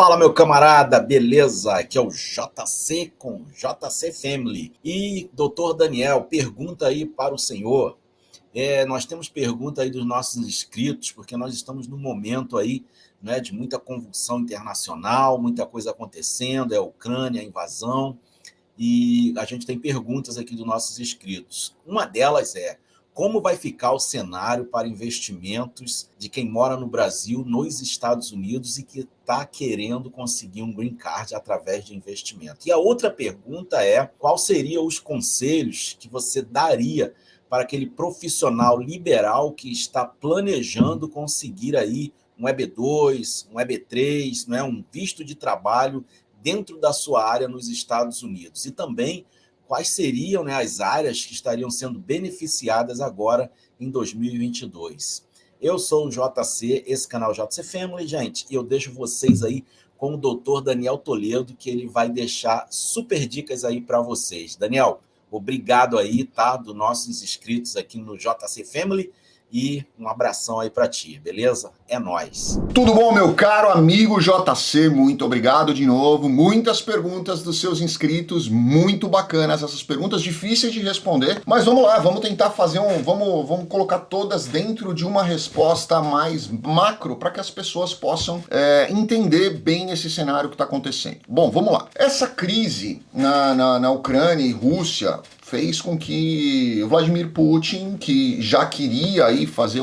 Fala, meu camarada, beleza? Aqui é o JC com JC Family. E, doutor Daniel, pergunta aí para o senhor. Nós temos pergunta aí dos nossos inscritos, porque nós estamos num momento aí, né, de muita convulsão internacional, muita coisa acontecendo, a Ucrânia, a invasão, e a gente tem perguntas aqui dos nossos inscritos. Uma delas é: como vai ficar o cenário para investimentos de quem mora no Brasil, nos Estados Unidos e que está querendo conseguir um green card através de investimento? E a outra pergunta é: quais seriam os conselhos que você daria para aquele profissional liberal que está planejando conseguir aí um EB2, um EB3, né, um visto de trabalho dentro da sua área nos Estados Unidos? E também quais seriam, né, as áreas que estariam sendo beneficiadas agora em 2022. Eu sou o JC, esse canal é o JC Family, gente, e eu deixo vocês aí com o Dr. Daniel Toledo, que ele vai deixar super dicas aí para vocês. Daniel, obrigado aí, tá, dos nossos inscritos aqui no JC Family, e um abração aí para ti, beleza? É nóis. Tudo bom, meu caro amigo JC? Muito obrigado de novo. Muitas perguntas dos seus inscritos, muito bacanas. Essas perguntas difíceis de responder, mas vamos lá, vamos tentar fazer vamos colocar todas dentro de uma resposta mais macro para que as pessoas possam entender bem esse cenário que está acontecendo. Bom, vamos lá. Essa crise na Ucrânia e Rússia fez com que Vladimir Putin, que já queria aí fazer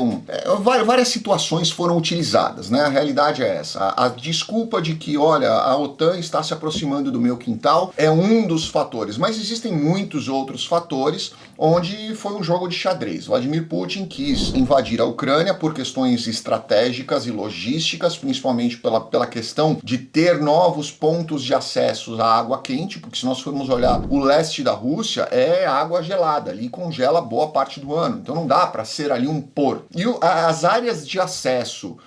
várias situações foram utilizadas, né? A realidade é essa. A desculpa de que, olha, a OTAN está se aproximando do meu quintal é um dos fatores, mas existem muitos outros fatores onde foi um jogo de xadrez. Vladimir Putin quis invadir a Ucrânia por questões estratégicas e logísticas, principalmente pela questão de ter novos pontos de acesso à água quente, porque se nós formos olhar o leste da Rússia é água gelada, ali congela boa parte do ano, então não dá para ser ali um porto. E as áreas de acesso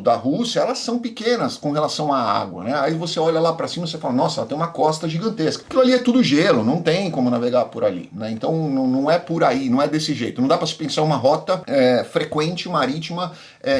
da Rússia, elas são pequenas com relação à água, né? Aí você olha lá para cima e você fala, nossa, ela tem uma costa gigantesca. Aquilo ali é tudo gelo, não tem como navegar por ali, né? Então não é por aí, não é desse jeito. Não dá para se pensar uma rota frequente marítima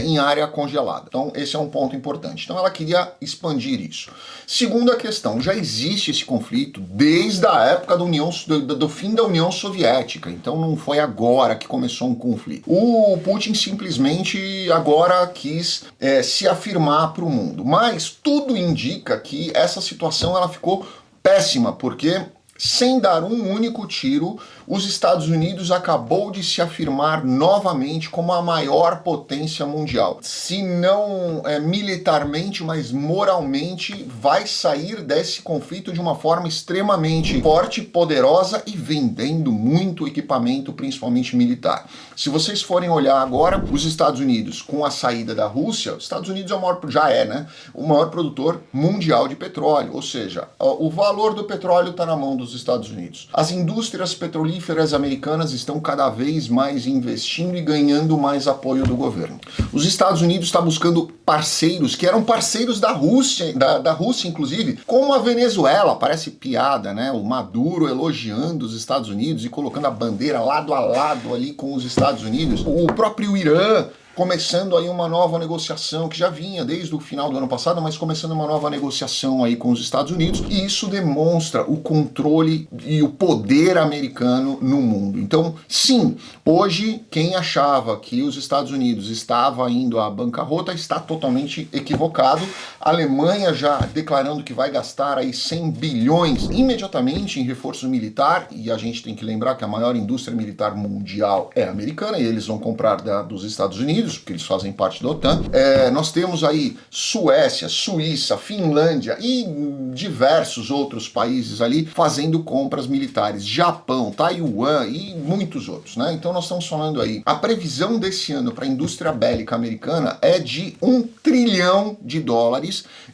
em área congelada. Então esse é um ponto importante. Então ela queria expandir isso. Segunda questão, já existe esse conflito desde a época do fim da União Soviética, então não foi agora que começou um conflito. O Putin simplesmente agora quis se afirmar para o mundo, mas tudo indica que essa situação ela ficou péssima, porque sem dar um único tiro, os Estados Unidos acabou de se afirmar novamente como a maior potência mundial. Se não militarmente, mas moralmente, vai sair desse conflito de uma forma extremamente forte, poderosa e vendendo muito equipamento, principalmente militar. Se vocês forem olhar agora, os Estados Unidos, com a saída da Rússia, os Estados Unidos o maior produtor mundial de petróleo, ou seja, o valor do petróleo está na mão dos Estados Unidos. As indústrias petrolíferas americanas estão cada vez mais investindo e ganhando mais apoio do governo. Os Estados Unidos estão buscando parceiros que eram parceiros da Rússia, da Rússia inclusive, como a Venezuela, parece piada, né? O Maduro elogiando os Estados Unidos e colocando a bandeira lado a lado ali com os Estados Unidos. O próprio Irã começando aí uma nova negociação, que já vinha desde o final do ano passado, mas começando uma nova negociação aí com os Estados Unidos, e isso demonstra o controle e o poder americano no mundo. Então, sim, hoje quem achava que os Estados Unidos estava indo à bancarrota está totalmente equivocado. A Alemanha já declarando que vai gastar aí 100 bilhões imediatamente em reforço militar, e a gente tem que lembrar que a maior indústria militar mundial é americana, e eles vão comprar dos Estados Unidos, porque eles fazem parte da OTAN. Nós temos aí Suécia, Suíça, Finlândia e diversos outros países ali fazendo compras militares. Japão, Taiwan e muitos outros, né? Então nós estamos falando aí, a previsão desse ano para a indústria bélica americana é de $1 trilhão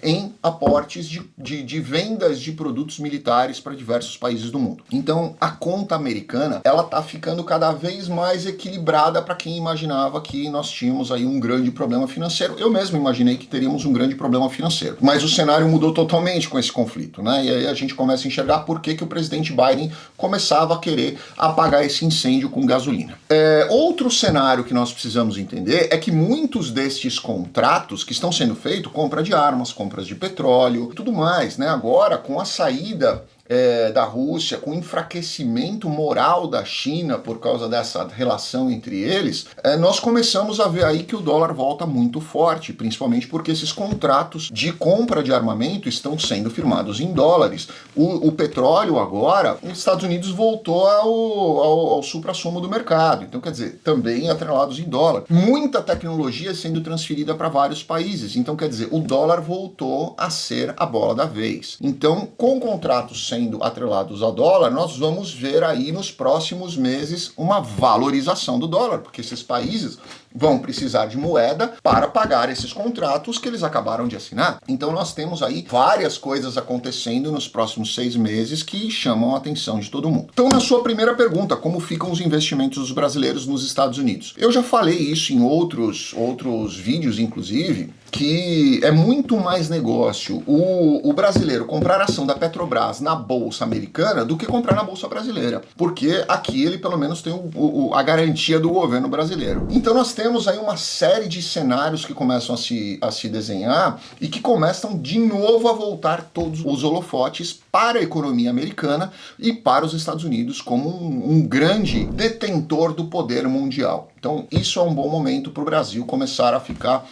em aportes de vendas de produtos militares para diversos países do mundo. Então a conta americana, ela tá ficando cada vez mais equilibrada para quem imaginava que nós tínhamos aí um grande problema financeiro. Eu mesmo imaginei que teríamos um grande problema financeiro. Mas o cenário mudou totalmente com esse conflito, né? E aí a gente começa a enxergar por que o presidente Biden começava a querer apagar esse incêndio com gasolina. Outro cenário que nós precisamos entender é que muitos destes contratos que estão sendo feitos, compra de armas, compras de petróleo, tudo mais, né? Agora, com a saída da Rússia, com o enfraquecimento moral da China por causa dessa relação entre eles, nós começamos a ver aí que o dólar volta muito forte, principalmente porque esses contratos de compra de armamento estão sendo firmados em dólares. O petróleo agora, os Estados Unidos voltou ao suprassumo do mercado, então quer dizer, também atrelados em dólar. Muita tecnologia sendo transferida para vários países, então quer dizer, o dólar voltou a ser a bola da vez. Então, com contratos sendo atrelados ao dólar, nós vamos ver aí nos próximos meses uma valorização do dólar, porque esses países vão precisar de moeda para pagar esses contratos que eles acabaram de assinar. Então nós temos aí várias coisas acontecendo nos próximos 6 meses que chamam a atenção de todo mundo. Então, na sua primeira pergunta, como ficam os investimentos dos brasileiros nos Estados Unidos? Eu já falei isso em outros vídeos, inclusive, que é muito mais negócio o brasileiro comprar ação da Petrobras na Bolsa Americana do que comprar na Bolsa Brasileira, porque aqui ele pelo menos tem a garantia do governo brasileiro. Então nós temos aí uma série de cenários que começam a se desenhar e que começam de novo a voltar todos os holofotes para a economia americana e para os Estados Unidos como um grande detentor do poder mundial. Então isso é um bom momento para o Brasil começar a ficar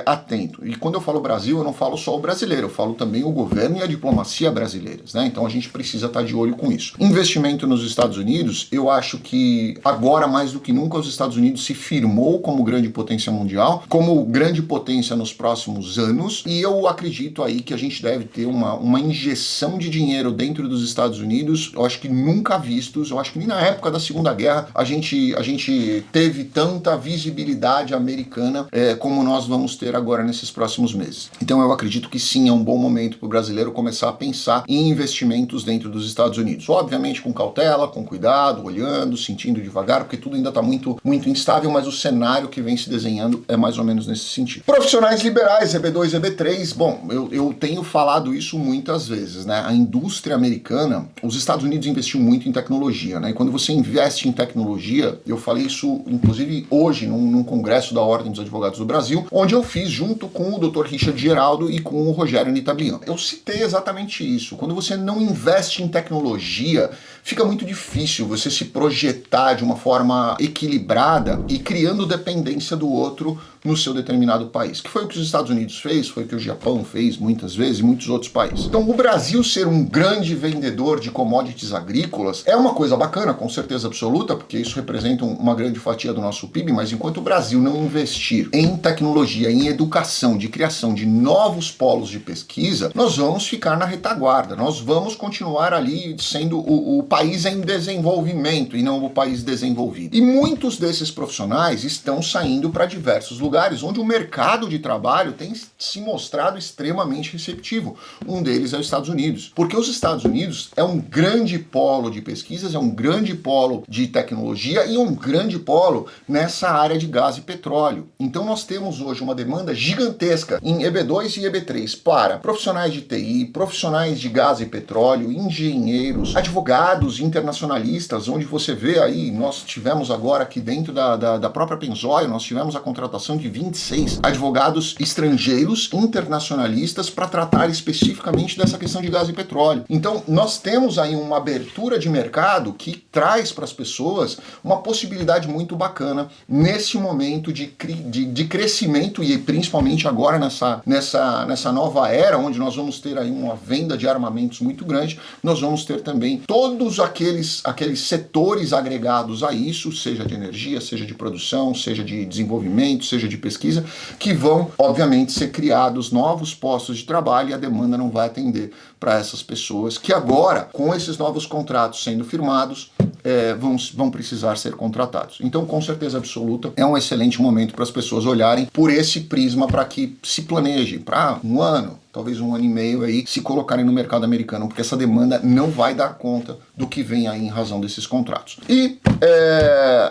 atento. E quando eu falo Brasil, eu não falo só o brasileiro, eu falo também o governo e a diplomacia brasileiras, né? Então a gente precisa estar de olho com isso. Investimento nos Estados Unidos, eu acho que agora mais do que nunca os Estados Unidos se firmou como grande potência mundial, como grande potência nos próximos anos, e eu acredito aí que a gente deve ter uma injeção de dinheiro dentro dos Estados Unidos, eu acho que nunca vistos, eu acho que nem na época da Segunda Guerra a gente teve tanta visibilidade americana como nós vamos ter agora nesses próximos meses. Então eu acredito que sim, é um bom momento para o brasileiro começar a pensar em investimentos dentro dos Estados Unidos. Obviamente com cautela, com cuidado, olhando, sentindo devagar, porque tudo ainda está muito, muito instável, mas o cenário que vem se desenhando é mais ou menos nesse sentido. Profissionais liberais, EB2, EB3, bom, eu tenho falado isso muitas vezes, né? A indústria americana, os Estados Unidos investiu muito em tecnologia, né? E quando você investe em tecnologia, eu falei isso inclusive hoje num congresso da Ordem dos Advogados do Brasil, onde eu fiz junto com o Dr. Richard Geraldo e com o Rogério Nitablian. Eu citei exatamente isso. Quando você não investe em tecnologia, fica muito difícil você se projetar de uma forma equilibrada e criando dependência do outro no seu determinado país. Que foi o que os Estados Unidos fez, foi o que o Japão fez muitas vezes e muitos outros países. Então o Brasil ser um grande vendedor de commodities agrícolas é uma coisa bacana, com certeza absoluta, porque isso representa uma grande fatia do nosso PIB, mas enquanto o Brasil não investir em tecnologia, em educação, de criação de novos polos de pesquisa, nós vamos ficar na retaguarda, nós vamos continuar ali sendo o país em desenvolvimento e não o país desenvolvido. E muitos desses profissionais estão saindo para diversos lugares onde o mercado de trabalho tem se mostrado extremamente receptivo. Um deles é os Estados Unidos, porque os Estados Unidos é um grande polo de pesquisas, é um grande polo de tecnologia e um grande polo nessa área de gás e petróleo. Então nós temos hoje uma demanda gigantesca em EB2 e EB3 para profissionais de TI, profissionais de gás e petróleo, engenheiros, advogados internacionalistas, onde você vê aí, nós tivemos agora aqui dentro da própria Pennzoil, nós tivemos a contratação de 26 advogados estrangeiros internacionalistas para tratar especificamente dessa questão de gás e petróleo. Então nós temos aí uma abertura de mercado que traz para as pessoas uma possibilidade muito bacana nesse momento de crescimento e principalmente agora nessa nova era onde nós vamos ter aí uma venda de armamentos muito grande, nós vamos ter também todos aqueles setores agregados a isso, seja de energia, seja de produção, seja de desenvolvimento, seja de pesquisa, que vão, obviamente, ser criados novos postos de trabalho e a demanda não vai atender para essas pessoas que agora, com esses novos contratos sendo firmados, vão precisar ser contratados. Então, com certeza absoluta, é um excelente momento para as pessoas olharem por esse prisma para que se planeje para um ano, talvez um ano e meio aí, se colocarem no mercado americano, porque essa demanda não vai dar conta do que vem aí em razão desses contratos. E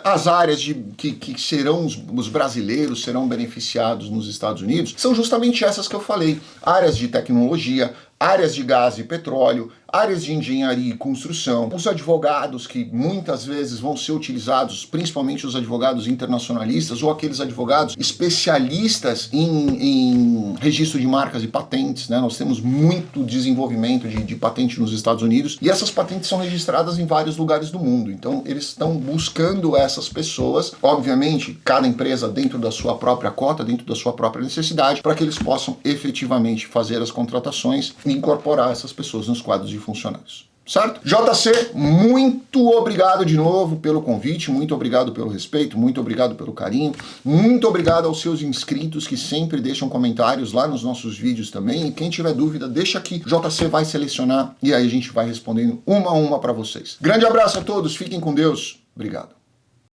as áreas que serão os brasileiros serão beneficiados nos Estados Unidos são justamente essas que eu falei, áreas de tecnologia, áreas de gás e petróleo, áreas de engenharia e construção, os advogados que muitas vezes vão ser utilizados, principalmente os advogados internacionalistas ou aqueles advogados especialistas em registro de marcas e patentes, né? Nós temos muito desenvolvimento de patente nos Estados Unidos e essas patentes são registradas em vários lugares do mundo. Então eles estão buscando essas pessoas, obviamente cada empresa dentro da sua própria cota, dentro da sua própria necessidade, para que eles possam efetivamente fazer as contratações e incorporar essas pessoas nos quadros de funcionários. Certo? JC, muito obrigado de novo pelo convite, muito obrigado pelo respeito, muito obrigado pelo carinho, muito obrigado aos seus inscritos que sempre deixam comentários lá nos nossos vídeos também, e quem tiver dúvida, deixa aqui, JC vai selecionar e aí a gente vai respondendo uma a uma para vocês. Grande abraço a todos, fiquem com Deus, obrigado.